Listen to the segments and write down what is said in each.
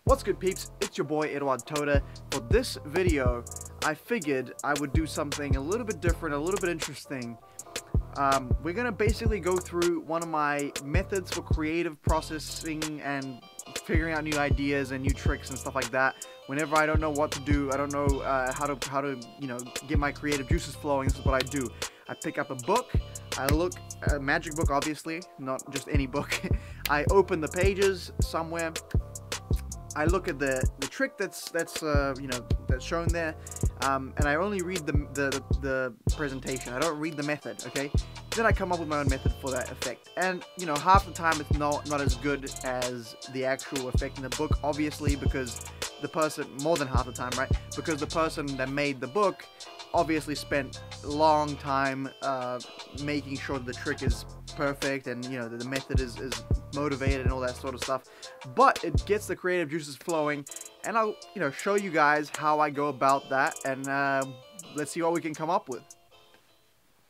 What's good, peeps? It's your boy Eduard Todor. For this video, I figured I would do something a little bit different, a little bit interesting. We're gonna basically go through one of my methods for creative processing and figuring out new ideas and new tricks and stuff like that. Whenever I don't know what to do, I don't know how to get my creative juices flowing. This is what I do. I pick up a book. I look a magic book, obviously, not just any book. I open the pages somewhere. I look at the trick that's shown there, and I only read the presentation. I don't read the method. Okay, then I come up with my own method for that effect. And half the time it's not as good as the actual effect in the book, obviously, because the person, more than half the time, right? Because the person that made the book obviously spent a long time making sure the trick is perfect, and the method is motivated and all that sort of stuff. But it gets the creative juices flowing, and I'll show you guys how I go about that, and let's see what we can come up with.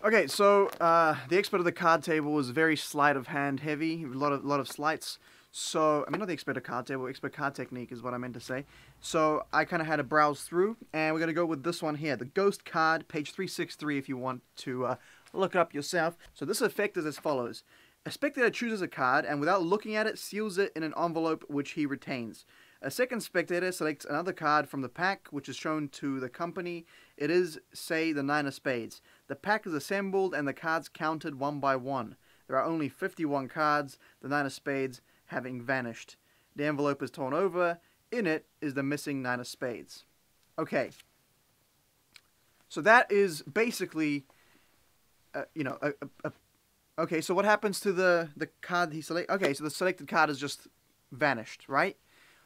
Okay, so the expert of the card table was very sleight of hand heavy, a lot of sleights. So, I mean, not the expert of card table, expert card technique is what I meant to say. So, I kind of had to browse through, and we're going to go with this one here, the Ghost card, page 363 if you want to look it up yourself. So, this effect is as follows. A spectator chooses a card, and without looking at it, seals it in an envelope which he retains. A second spectator selects another card from the pack, which is shown to the company. It is, say, the Nine of Spades. The pack is assembled, and the cards counted one by one. There are only 51 cards, the Nine of Spades having vanished. The envelope is torn over. In it is the missing Nine of Spades. Okay. So that is basically, okay, so what happens to the card he selected? Okay, so the selected card is just vanished, right?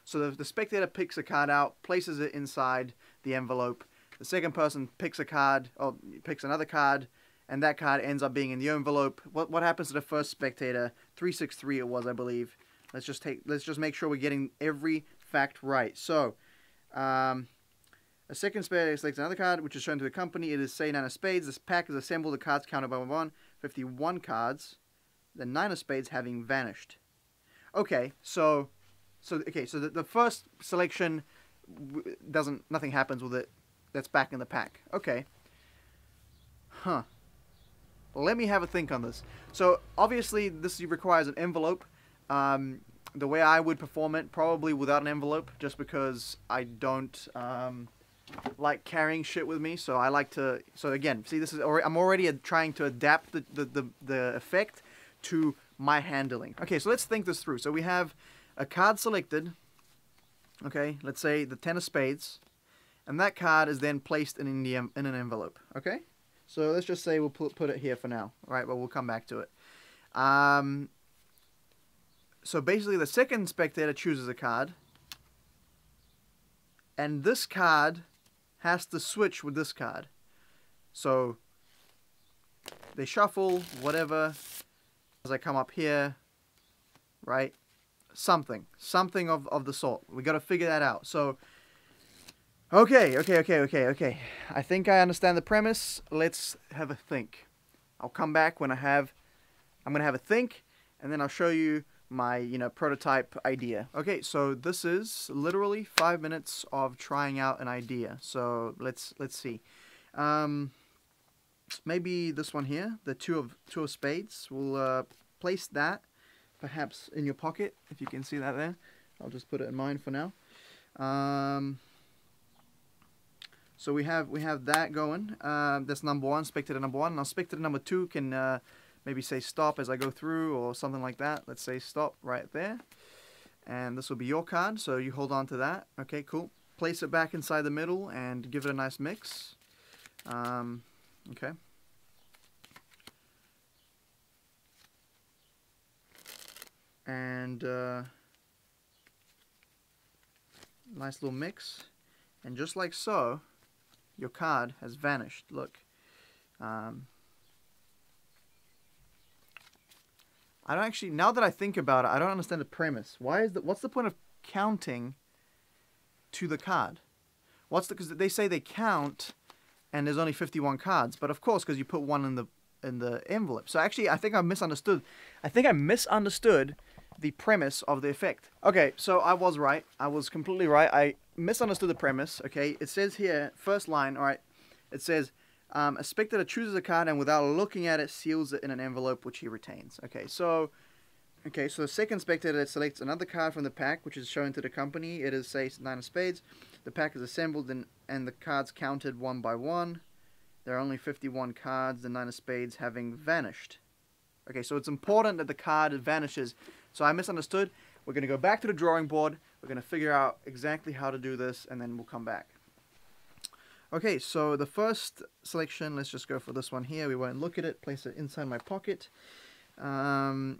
So the spectator picks a card out, places it inside the envelope. The second person picks a card, or picks another card, and that card ends up being in the envelope. What happens to the first spectator? 363 it was, I believe. Let's just make sure we're getting every fact right. So, a second spectator selects another card, which is shown to the company. It is, say, Nine of Spades. This pack is assembled. The cards counted by one. 51 cards. The Nine of Spades having vanished. Okay, so the first selection nothing happens with it. That's back in the pack. Okay. Huh. Well, let me have a think on this. So, obviously, this requires an envelope. The way I would perform it, probably without an envelope, just because I don't like carrying shit with me. So I like to. So again, see, this is I'm already trying to adapt the effect to my handling. Okay, so let's think this through. So we have a card selected. Okay, let's say the Ten of Spades, and that card is then placed in an envelope. Okay, so let's just say we'll put it here for now. All right, but we'll come back to it. So basically, the second spectator chooses a card, and this card has to switch with this card. So they shuffle, whatever, as I come up here, right? Something of the sort. We got to figure that out. So, okay. I think I understand the premise. Let's have a think. I'll come back when I'm going to have a think, and then I'll show you my prototype idea. Okay, so this is literally 5 minutes of trying out an idea. So let's see. Maybe this one here, the two of spades. We'll place that perhaps in your pocket, if you can see that there. I'll just put it in mine for now. So we have that going. That's number one, spectator number one. Now spectator number two can maybe say stop as I go through, or something like that. Let's say stop right there. And this will be your card, so you hold on to that. Okay, cool. Place it back inside the middle and give it a nice mix. Okay. And nice little mix. And just like so, your card has vanished. Look. I don't actually, now that I think about it, I don't understand the premise. What's the point of counting to the card? Because they say they count, and there's only 51 cards, but of course, because you put one in the envelope. So actually, I think I misunderstood. I think I misunderstood the premise of the effect. Okay, so I was right. I was completely right. I misunderstood the premise. Okay, it says here, first line, all right, it says, a spectator chooses a card and without looking at it, seals it in an envelope which he retains. Okay, so the second spectator selects another card from the pack, which is shown to the company. It is, say, 9 of spades. The pack is assembled and the cards counted one by one. There are only 51 cards, the 9 of spades having vanished. Okay, so it's important that the card vanishes. So I misunderstood. We're going to go back to the drawing board. We're going to figure out exactly how to do this, and then we'll come back. Okay, so the first selection, let's just go for this one here. We won't look at it. Place it inside my pocket. The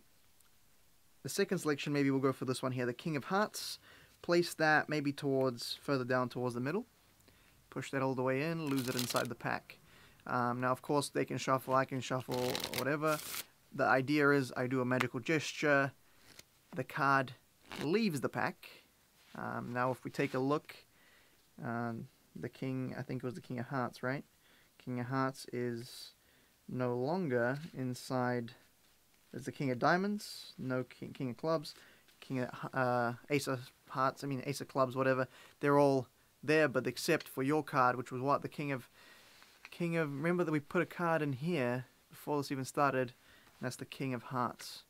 second selection, maybe we'll go for this one here, the King of Hearts. Place that maybe further down towards the middle. Push that all the way in, lose it inside the pack. Now, of course, they can shuffle, I can shuffle, whatever. The idea is I do a magical gesture. The card leaves the pack. Now, if we take a look, the king, I think it was the King of Hearts, right? King of Hearts is no longer inside. There's the King of Diamonds, no King of Clubs, Ace of Hearts, Ace of Clubs, whatever. They're all there, but except for your card, which was what? The King of, remember that we put a card in here before this even started, and that's the King of Hearts.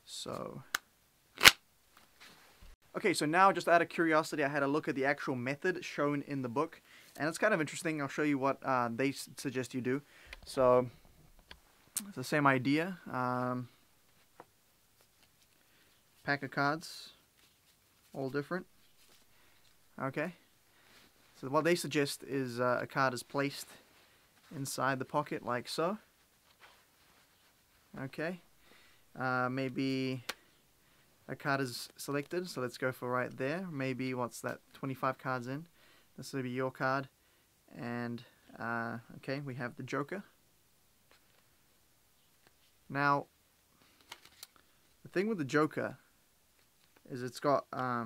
So, okay, so now just out of curiosity, I had a look at the actual method shown in the book, and it's kind of interesting. I'll show you what they suggest you do. So, it's the same idea. Pack of cards, all different. Okay, so what they suggest is a card is placed inside the pocket like so. Okay, maybe a card is selected, so let's go for right there. Maybe, what's that, 25 cards in. This will be your card, and okay, we have the Joker. Now, the thing with the Joker is it's got a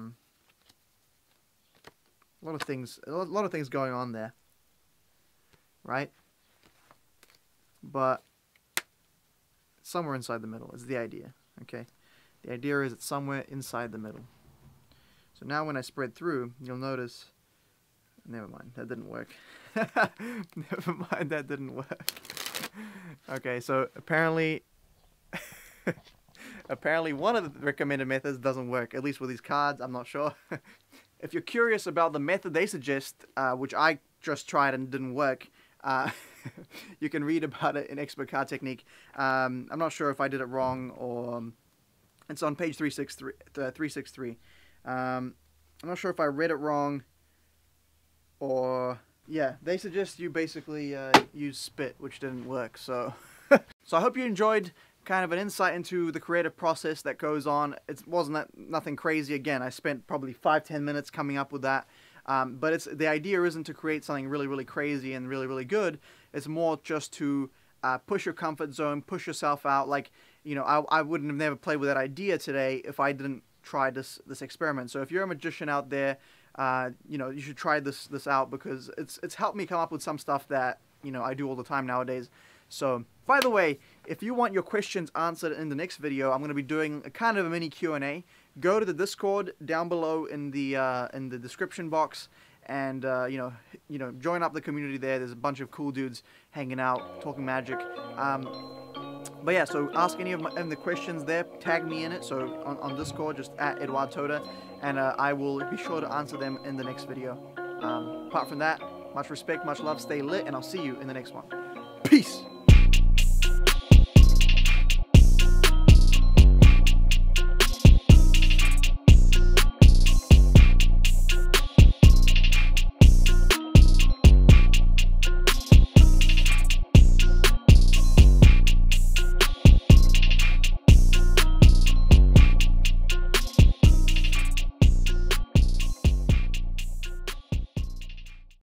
lot of things going on there, right? But somewhere inside the middle is the idea. Okay, the idea is it's somewhere inside the middle. So now when I spread through, you'll notice. Never mind, that didn't work. Never mind, that didn't work. Okay, so apparently. Apparently one of the recommended methods doesn't work, at least with these cards. I'm not sure. If you're curious about the method they suggest, which I just tried and didn't work, you can read about it in Expert Card Technique. I'm not sure if I did it wrong, or it's on page 363. I'm not sure if I read it wrong, or yeah, they suggest you basically use spit, which didn't work. So, so I hope you enjoyed kind of an insight into the creative process that goes on. It wasn't nothing crazy. Again, I spent probably 5-10 minutes coming up with that. But the idea isn't to create something really, really crazy and really, really good. It's more just to push your comfort zone, push yourself out. Like, you know, I wouldn't have never played with that idea today if I didn't try this experiment. So if you're a magician out there, you know, you should try this out, because it's helped me come up with some stuff that, you know, I do all the time nowadays. So, by the way, if you want your questions answered in the next video, I'm going to be doing a kind of a mini Q&A. Go to the Discord down below in the description box, and you know, join up the community there. There's a bunch of cool dudes hanging out, talking magic. But yeah, so ask any of the questions there. Tag me in it. So on Discord, just at Eduard Todor, and I will be sure to answer them in the next video. Apart from that, much respect, much love, stay lit, and I'll see you in the next one. Peace!